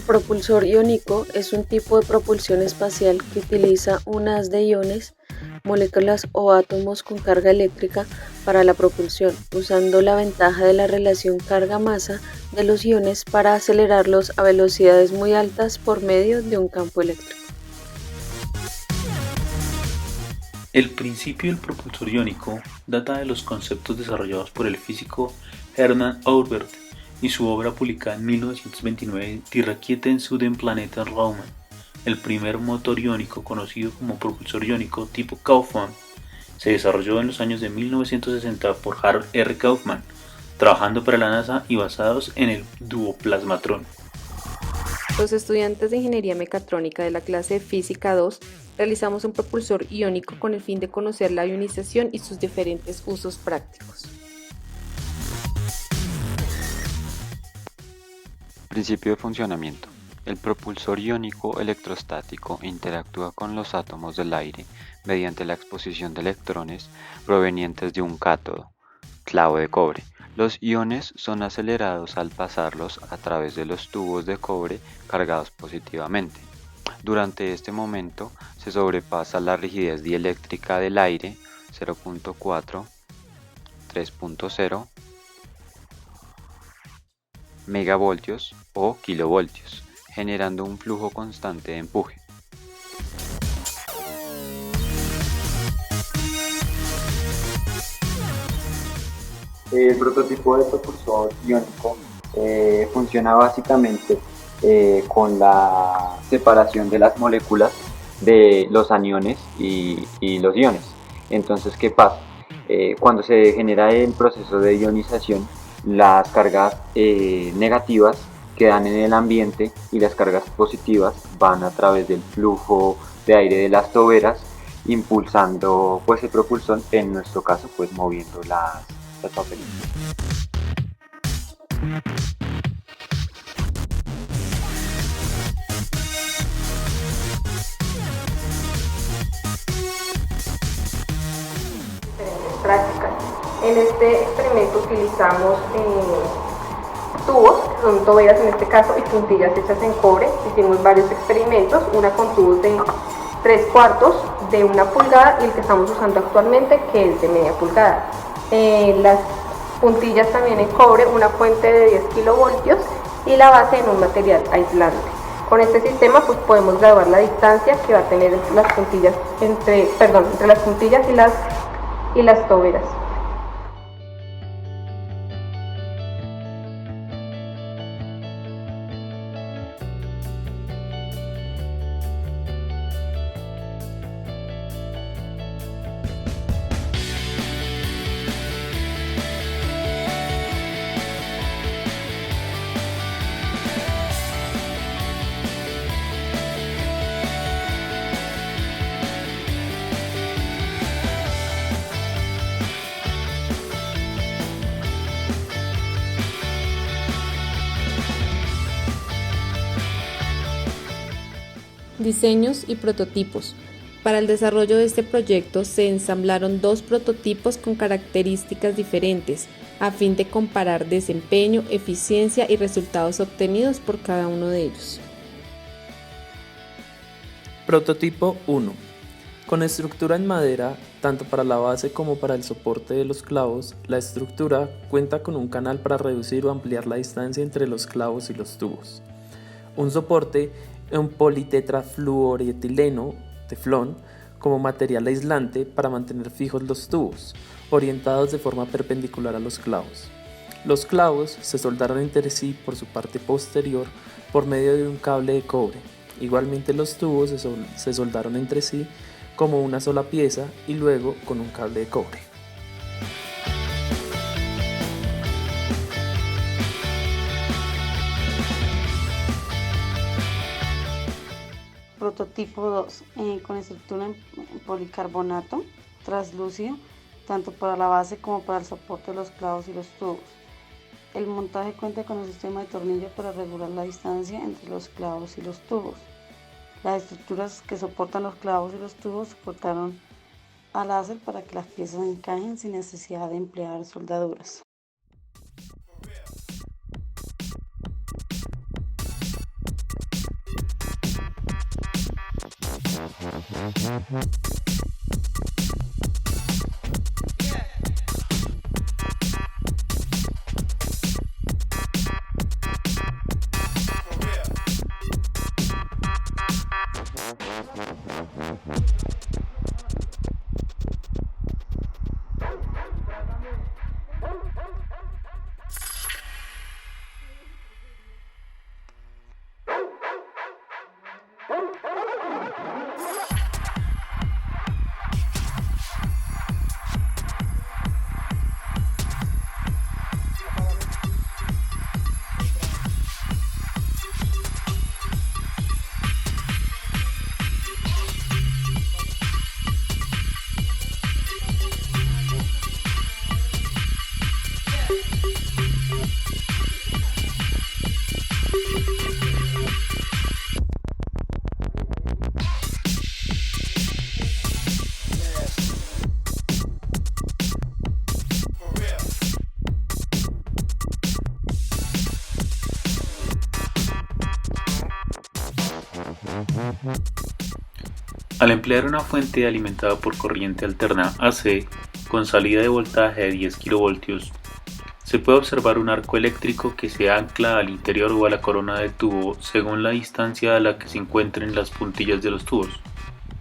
Propulsor iónico es un tipo de propulsión espacial que utiliza un haz de iones, moléculas o átomos con carga eléctrica para la propulsión, usando la ventaja de la relación carga-masa de los iones para acelerarlos a velocidades muy altas por medio de un campo eléctrico. El principio del propulsor iónico data de los conceptos desarrollados por el físico Hermann Oeberth y su obra publicada en 1929 Die Raketen zu den Planetenraum, el primer motor iónico conocido como propulsor iónico tipo Kaufmann. Se desarrolló en los años de 1960 por Harold R. Kaufman, trabajando para la NASA y basados en el duoplasmatrón. Los estudiantes de Ingeniería Mecatrónica de la clase de Física 2 realizamos un propulsor iónico con el fin de conocer la ionización y sus diferentes usos prácticos. Principio de funcionamiento. El propulsor iónico electrostático interactúa con los átomos del aire mediante la exposición de electrones provenientes de un cátodo, clavo de cobre. Los iones son acelerados al pasarlos a través de los tubos de cobre cargados positivamente. Durante este momento se sobrepasa la rigidez dieléctrica del aire 0.4, 3.0 megavoltios o kilovoltios, generando un flujo constante de empuje. El prototipo de propulsor iónico funciona básicamente con la separación de las moléculas de los aniones y los iones. Entonces, ¿qué pasa? Cuando se genera el proceso de ionización, las cargas negativas quedan en el ambiente y las cargas positivas van a través del flujo de aire de las toberas, impulsando pues el propulsor, en nuestro caso pues moviendo las papelitas. Prácticas. En este experimento utilizamos tubos, que son toberas en este caso, y puntillas hechas en cobre. Hicimos varios experimentos, una con tubos de 3/4 de 1 pulgada y el que estamos usando actualmente, que es de media pulgada. Las puntillas también en cobre, una fuente de 10 kilovoltios y la base en un material aislante. Con este sistema pues podemos graduar la distancia que va a tener las puntillas entre las puntillas y las toberas. Diseños y prototipos. Para el desarrollo de este proyecto se ensamblaron 2 prototipos con características diferentes, a fin de comparar desempeño, eficiencia y resultados obtenidos por cada uno de ellos. Prototipo 1. Con estructura en madera, tanto para la base como para el soporte de los clavos, la estructura cuenta con un canal para reducir o ampliar la distancia entre los clavos y los tubos. Un soporte en politetrafluorietileno, teflón, como material aislante para mantener fijos los tubos, orientados de forma perpendicular a los clavos. Los clavos se soldaron entre sí por su parte posterior por medio de un cable de cobre. Igualmente los tubos se soldaron entre sí como una sola pieza y luego con un cable de cobre. Prototipo 2, con estructura en policarbonato translúcido, tanto para la base como para el soporte de los clavos y los tubos. El montaje cuenta con un sistema de tornillo para regular la distancia entre los clavos y los tubos. Las estructuras que soportan los clavos y los tubos soportaron al láser para que las piezas encajen sin necesidad de emplear soldaduras. Al emplear una fuente alimentada por corriente alterna AC con salida de voltaje de 10 kV, se puede observar un arco eléctrico que se ancla al interior o a la corona del tubo según la distancia a la que se encuentren las puntillas de los tubos.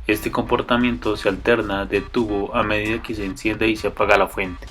Este comportamiento se alterna de tubo a medida que se enciende y se apaga la fuente.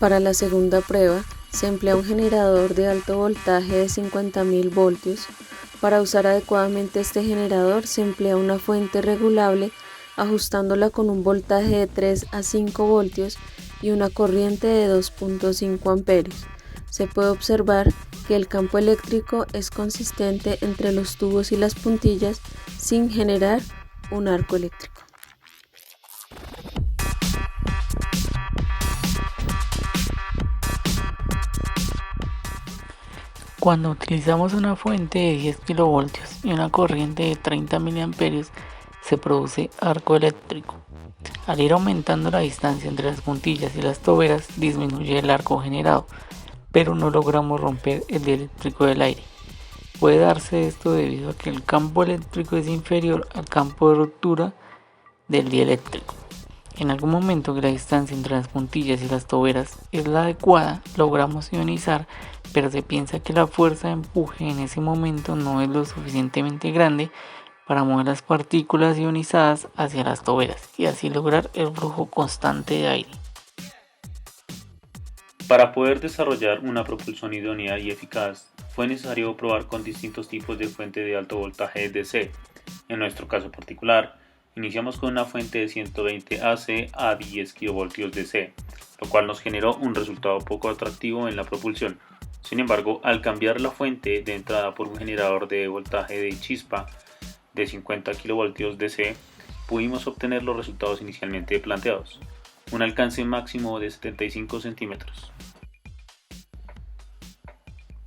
Para la segunda prueba, se emplea un generador de alto voltaje de 50.000 voltios. Para usar adecuadamente este generador, se emplea una fuente regulable, ajustándola con un voltaje de 3 a 5 voltios y una corriente de 2.5 amperios. Se puede observar que el campo eléctrico es consistente entre los tubos y las puntillas sin generar un arco eléctrico. Cuando utilizamos una fuente de 10 kV y una corriente de 30 mA, se produce arco eléctrico. Al ir aumentando la distancia entre las puntillas y las toberas, disminuye el arco generado, pero no logramos romper el dieléctrico del aire. Puede darse esto debido a que el campo eléctrico es inferior al campo de ruptura del dieléctrico. En algún momento que la distancia entre las puntillas y las toberas es la adecuada, logramos ionizar, pero se piensa que la fuerza de empuje en ese momento no es lo suficientemente grande para mover las partículas ionizadas hacia las toberas y así lograr el flujo constante de aire. Para poder desarrollar una propulsión idónea y eficaz, fue necesario probar con distintos tipos de fuente de alto voltaje DC. En nuestro caso particular, iniciamos con una fuente de 120 AC a 10 kV DC, lo cual nos generó un resultado poco atractivo en la propulsión. Sin embargo, al cambiar la fuente de entrada por un generador de voltaje de chispa de 50 kV DC, pudimos obtener los resultados inicialmente planteados, un alcance máximo de 75 centímetros.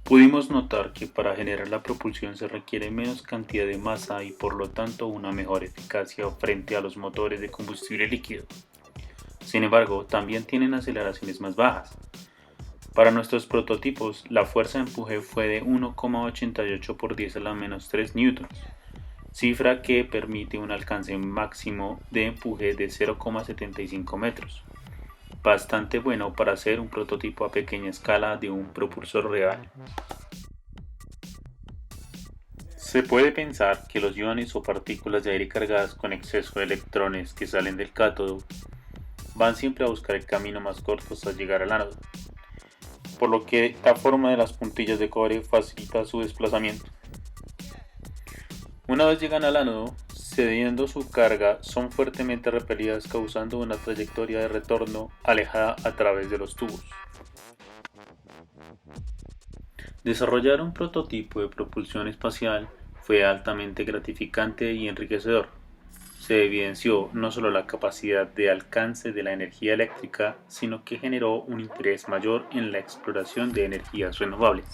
Pudimos notar que para generar la propulsión se requiere menos cantidad de masa y por lo tanto una mejor eficacia frente a los motores de combustible líquido. Sin embargo, también tienen aceleraciones más bajas. Para nuestros prototipos, la fuerza de empuje fue de 1,88 por 10 a la menos 3 newtons, cifra que permite un alcance máximo de empuje de 0,75 metros. Bastante bueno para hacer un prototipo a pequeña escala de un propulsor real. Se puede pensar que los iones o partículas de aire cargadas con exceso de electrones que salen del cátodo van siempre a buscar el camino más corto hasta llegar al ánodo. por lo que la forma de las puntillas de cobre facilita su desplazamiento. Una vez llegan al ánodo, cediendo su carga, son fuertemente repelidas causando una trayectoria de retorno alejada a través de los tubos. Desarrollar un prototipo de propulsión espacial fue altamente gratificante y enriquecedor. Se evidenció no solo la capacidad de alcance de la energía eléctrica, sino que generó un interés mayor en la exploración de energías renovables.